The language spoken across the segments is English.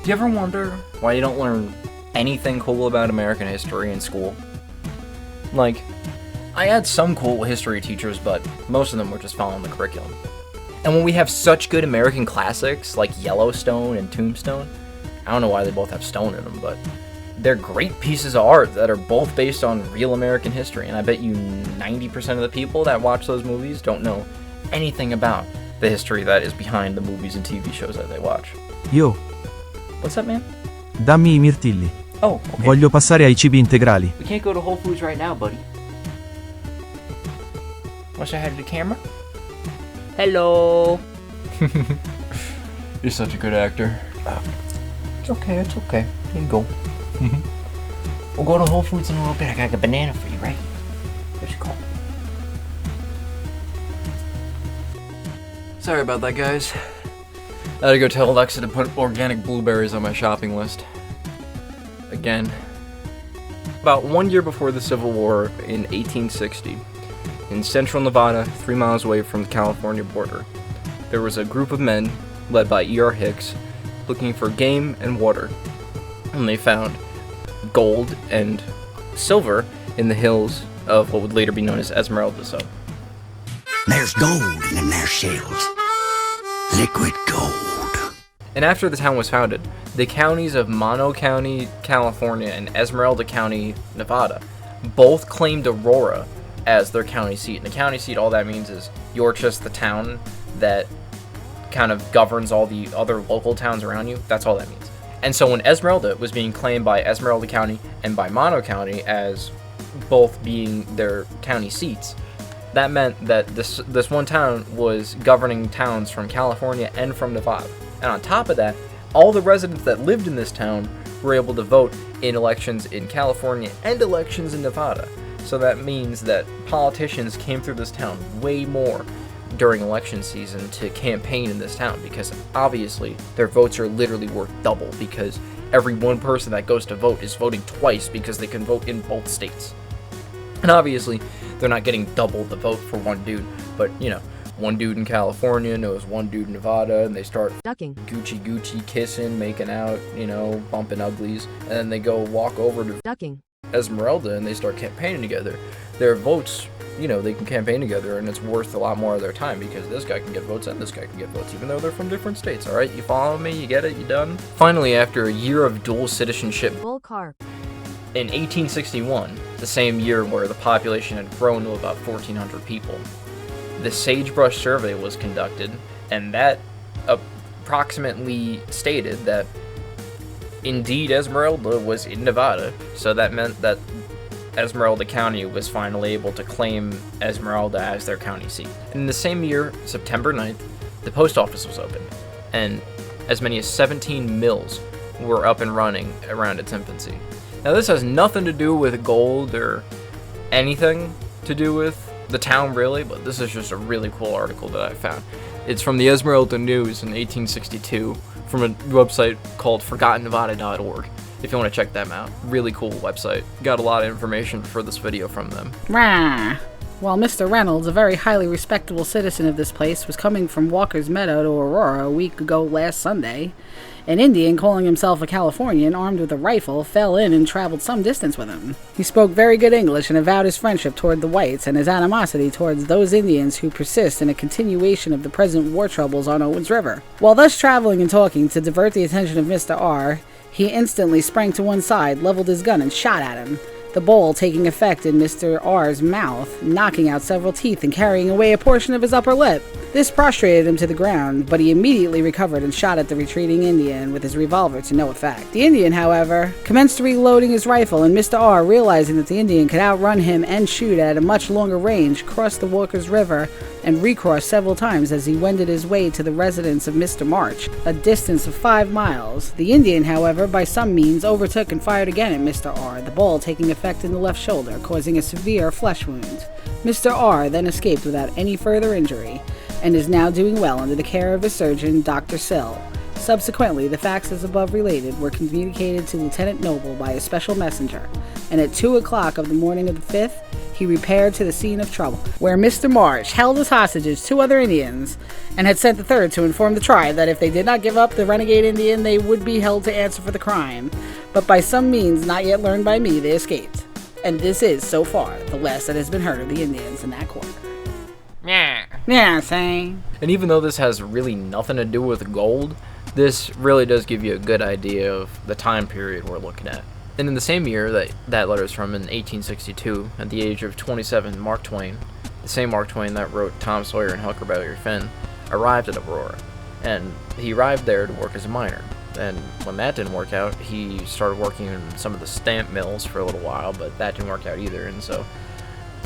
Do you ever wonder why you don't learn anything cool about American history in school? Like, I had some cool history teachers, but most of them were just following the curriculum. And when we have such good American classics like Yellowstone and Tombstone, I don't know why they both have stone in them, but they're great pieces of art that are both based on real American history. And I bet you 90% of the people that watch those movies don't know anything about the history that is behind the movies and TV shows that they watch. Yo, What's up, man? dammi i mirtilli. Oh, okay. Voglio passare ai cibi integrali. We can't go to Whole Foods right now, buddy. Want to say hi to the camera? Hello. You're such a good actor. It's okay, it's okay. Here you go. We'll go to Whole Foods in a little bit. I got a banana for you, right? Where's your call? Sorry about that, guys. I had to go tell Alexa to put organic blueberries on my shopping list. Again. About 1 year before the Civil War in 1860, in central Nevada, 3 miles away from the California border, there was a group of men, led by E.R. Hicks, looking for game and water. And they found gold and silver in the hills of what would later be known as Esmeralda Zone. There's gold in them there shells. Liquid gold. And after the town was founded, the counties of Mono County, California, and Esmeralda County, Nevada, both claimed Aurora as their county seat. And the county seat, all that means is you're just the town that kind of governs all the other local towns around you. That's all that means. And so when Esmeralda was being claimed by Esmeralda County and by Mono County as both being their county seats, that meant that this one town was governing towns from California and from Nevada. And on top of that, all the residents that lived in this town were able to vote in elections in California and elections in Nevada. So that means that politicians came through this town way more during election season to campaign in this town, because obviously their votes are literally worth double, because every one person that goes to vote is voting twice because they can vote in both states. And obviously they're not getting double the vote for one dude, but you know, one dude in California knows one dude in Nevada, and they start ducking, Gucci kissing, making out, you know, bumping uglies, and then they go walk over to ducking Esmeralda and they start campaigning together. Their votes, you know, they can campaign together, and it's worth a lot more of their time, because this guy can get votes and this guy can get votes, even though they're from different states. Alright, you follow me? You get it? You done? Finally, after a year of dual citizenship, bull carp, in 1861, the same year where the population had grown to about 1,400 people, the Sagebrush Survey was conducted, and that approximately stated that indeed Esmeralda was in Nevada. So that meant that Esmeralda County was finally able to claim Esmeralda as their county seat. In the same year, September 9th, the post office was opened, and as many as 17 mills were up and running around its infancy. Now this has nothing to do with gold or anything to do with the town really, but this is just a really cool article that I found. It's from the Esmeralda News in 1862 from a website called ForgottenNevada.org. If you want to check them out. Really cool website. Got a lot of information for this video from them. Rah! While Mr. Reynolds, a very highly respectable citizen of this place, was coming from Walker's Meadow to Aurora a week ago last Sunday, an Indian calling himself a Californian, armed with a rifle, fell in and traveled some distance with him. He spoke very good English and avowed his friendship toward the whites and his animosity towards those Indians who persist in a continuation of the present war troubles on Owens River. While thus traveling and talking to divert the attention of Mr. R., he instantly sprang to one side, leveled his gun, and shot at him, the ball taking effect in Mr. R's mouth, knocking out several teeth and carrying away a portion of his upper lip. This prostrated him to the ground, but he immediately recovered and shot at the retreating Indian with his revolver to no effect. The Indian, however, commenced reloading his rifle, and Mr. R, realizing that the Indian could outrun him and shoot at a much longer range, crossed the Walker's River and recrossed several times as he wended his way to the residence of Mr. March, a distance of 5 miles. The Indian, however, by some means overtook and fired again at Mr. R, the ball taking effect in the left shoulder, causing a severe flesh wound. Mr. R then escaped without any further injury, and is now doing well under the care of his surgeon, Dr. Sill. Subsequently, the facts as above related were communicated to Lieutenant Noble by a special messenger, and at 2 o'clock of the morning of the 5th, he repaired to the scene of trouble, where Mr. Marsh held as hostages 2 other Indians, and had sent the third to inform the tribe that if they did not give up the renegade Indian, they would be held to answer for the crime. But by some means not yet learned by me, they escaped. And this is, so far, the last that has been heard of the Indians in that quarter. Yeah, same. And even though this has really nothing to do with gold, this really does give you a good idea of the time period we're looking at. And in the same year that letter's from, in 1862, at the age of 27, Mark Twain, the same Mark Twain that wrote Tom Sawyer and Huckleberry Finn, arrived at Aurora. And he arrived there to work as a miner. And when that didn't work out, he started working in some of the stamp mills for a little while, but that didn't work out either. And so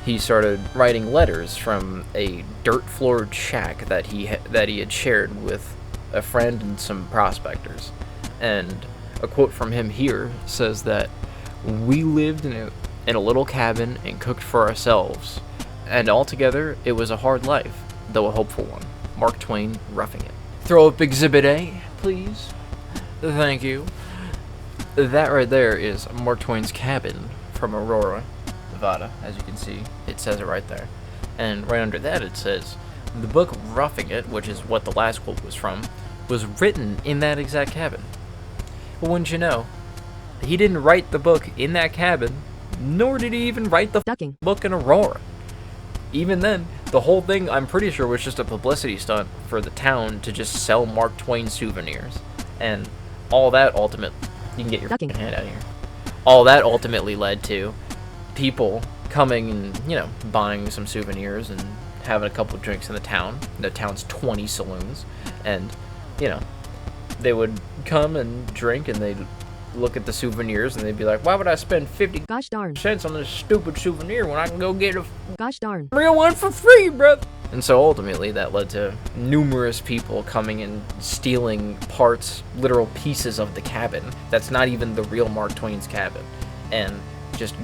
he started writing letters from a dirt-floored shack that he had shared with a friend and some prospectors. And a quote from him here says that, "We lived in a little cabin and cooked for ourselves, and altogether it was a hard life, though a hopeful one." Mark Twain, Roughing It. Throw up Exhibit A, please. Thank you. That right there is Mark Twain's cabin from Aurora, Nevada. As you can see, it says it right there. And right under that it says, the book Roughing It, which is what the last quote was from, was written in that exact cabin. Well, wouldn't you know, he didn't write the book in that cabin, nor did he even write the book in Aurora. Even then, the whole thing, I'm pretty sure, was just a publicity stunt for the town to just sell Mark Twain souvenirs. And all that ultimately, you can get your fucking hand out of here. All that ultimately led to people coming and, buying some souvenirs and having a couple of drinks in the town. The town's 20 saloons. And, they would come and drink and they'd look at the souvenirs and they'd be like, why would I spend 50 cents on this stupid souvenir when I can go get a real one for free, brother? And so ultimately that led to numerous people coming and stealing parts, literal pieces of the cabin that's not even the real Mark Twain's cabin, and just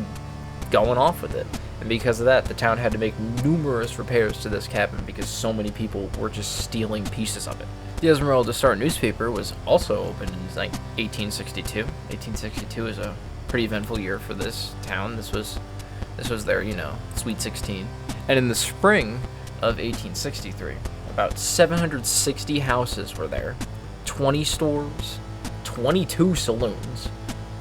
going off with it. And because of that, the town had to make numerous repairs to this cabin because so many people were just stealing pieces of it. The Esmeralda Star newspaper was also opened in 1862. 1862 is a pretty eventful year for this town. This was their, Sweet 16. And in the spring of 1863, about 760 houses were there, 20 stores, 22 saloons,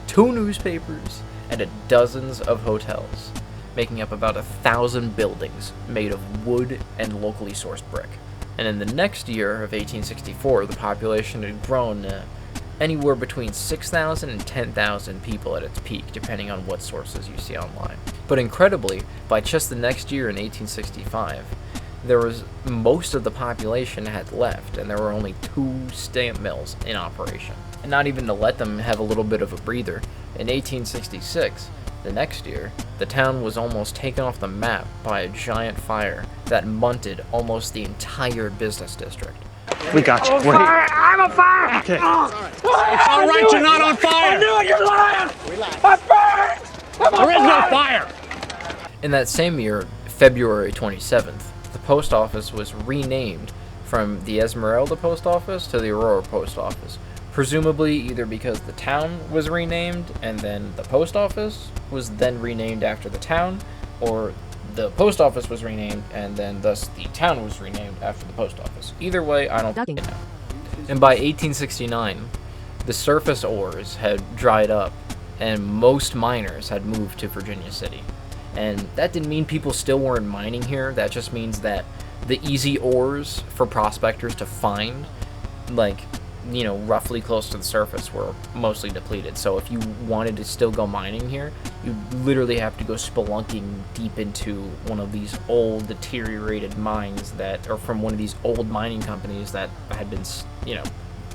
2 newspapers, and dozens of hotels, making up about 1,000 buildings made of wood and locally sourced brick. And in the next year of 1864, the population had grown anywhere between 6,000 and 10,000 people at its peak, depending on what sources you see online. But incredibly, by just the next year in 1865, most of the population had left, and there were only 2 stamp mills in operation. And not even to let them have a little bit of a breather, in 1866, the next year, the town was almost taken off the map by a giant fire that munted almost the entire business district. We got you. Wait. I'm on fire! Okay. It's all right, you're not on fire! I knew it, you're lying! I'm burned! There is no fire! In that same year, February 27th, the post office was renamed from the Esmeralda Post Office to the Aurora Post Office. Presumably either because the town was renamed and then the post office was then renamed after the town, or the post office was renamed and then thus the town was renamed after the post office. Either way, I don't fucking know. And by 1869, the surface ores had dried up and most miners had moved to Virginia City. And that didn't mean people still weren't mining here. That just means that the easy ores for prospectors to find, roughly close to the surface, were mostly depleted. So if you wanted to still go mining here, you literally have to go spelunking deep into one of these old deteriorated mines that are from one of these old mining companies that had been,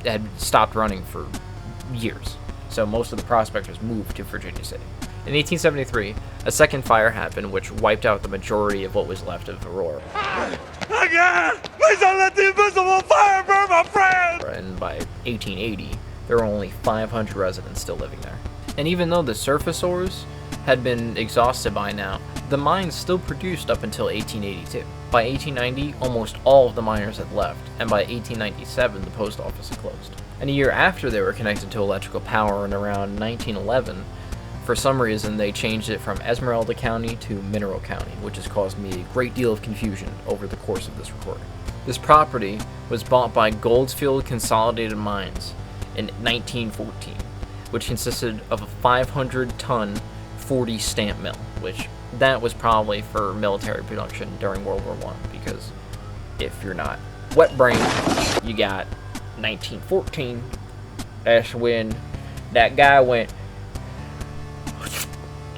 had stopped running for years. So most of the prospectors moved to Virginia City. In 1873, a second fire happened which wiped out the majority of what was left of Aurora. Again! Please don't let the invisible fire burn my friend! And by 1880, there were only 500 residents still living there. And even though the surface ores had been exhausted by now, the mines still produced up until 1882. By 1890, almost all of the miners had left, and by 1897, the post office had closed. And a year after they were connected to electrical power in around 1911, for some reason they changed it from Esmeralda County to Mineral County, which has caused me a great deal of confusion over the course of this recording. This property was bought by Goldsfield Consolidated Mines in 1914, which consisted of a 500-ton 40 stamp mill, which that was probably for military production during World War I, because if you're not wet-brained, you got 1914, that's when that guy went,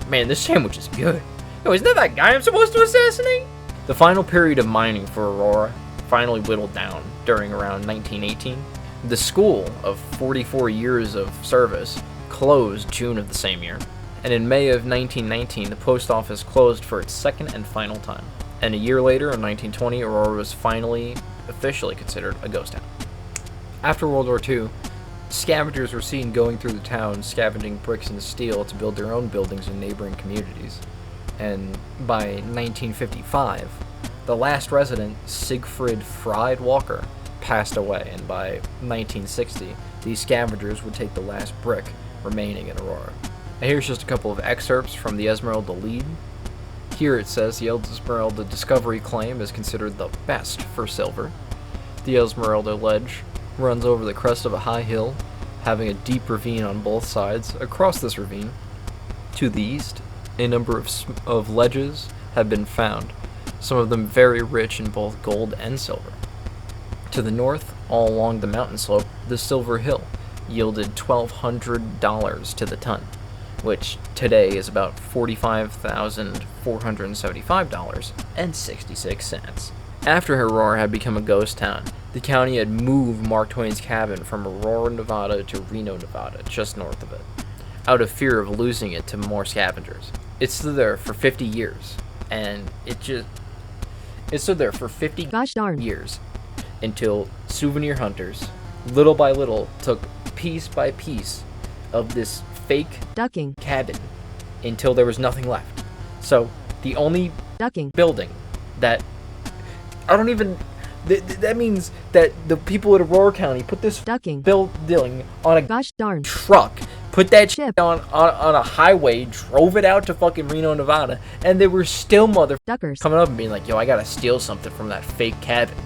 man, this sandwich is good. Yo, isn't that guy I'm supposed to assassinate? The final period of mining for Aurora finally whittled down during around 1918. The school of 44 years of service closed June of the same year, and in May of 1919 the post office closed for its second and final time. And a year later, in 1920, Aurora was finally officially considered a ghost town. After World War II, scavengers were seen going through the town scavenging bricks and steel to build their own buildings in neighboring communities. And by 1955, the last resident, Siegfried Fried Walker, passed away, and by 1960, these scavengers would take the last brick remaining in Aurora. And here's just a couple of excerpts from the Esmeralda lead. Here it says the Esmeralda discovery claim is considered the best for silver. The Esmeralda ledge runs over the crest of a high hill, having a deep ravine on both sides. Across this ravine, to the east, a number of ledges have been found, some of them very rich in both gold and silver. To the north, all along the mountain slope, the Silver Hill yielded $1,200 to the ton, which today is about $45,475.66. After Aurora had become a ghost town, the county had moved Mark Twain's cabin from Aurora, Nevada to Reno, Nevada, just north of it, out of fear of losing it to more scavengers. It stood there for 50 years, and it stood there for 50 Gosh darn. years until souvenir hunters, little by little, took piece by piece of this fake Ducking. cabin until there was nothing left. So the only Ducking. building that that means that the people at Aurora County put this Ducking. building on a Gosh darn. truck, put that shit Chip. on a highway, drove it out to fucking Reno, Nevada, and they were still Duckers. coming up and being like, yo, I gotta steal something from that fake cabin.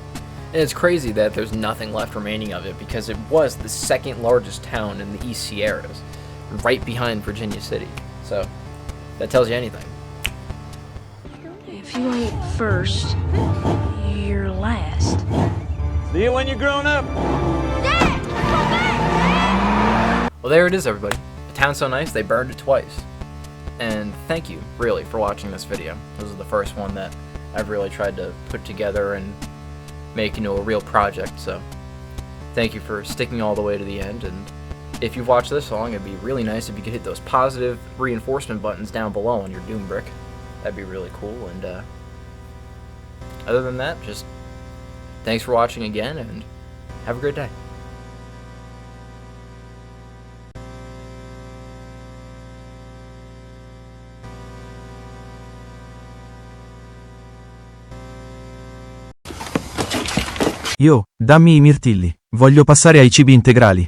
And it's crazy that there's nothing left remaining of it, because it was the second largest town in the East Sierras, right behind Virginia City. So that tells you anything. If you ain't first, you're last. See you when you're grown up. Well, there it is, everybody. The town's so nice, they burned it twice. And thank you, really, for watching this video. This is the first one that I've really tried to put together and make into a real project, so thank you for sticking all the way to the end. And if you've watched this long, it'd be really nice if you could hit those positive reinforcement buttons down below on your Doom brick. That'd be really cool. And other than that, just thanks for watching again, and have a great day. Yo, dammi i mirtilli. Voglio passare ai cibi integrali.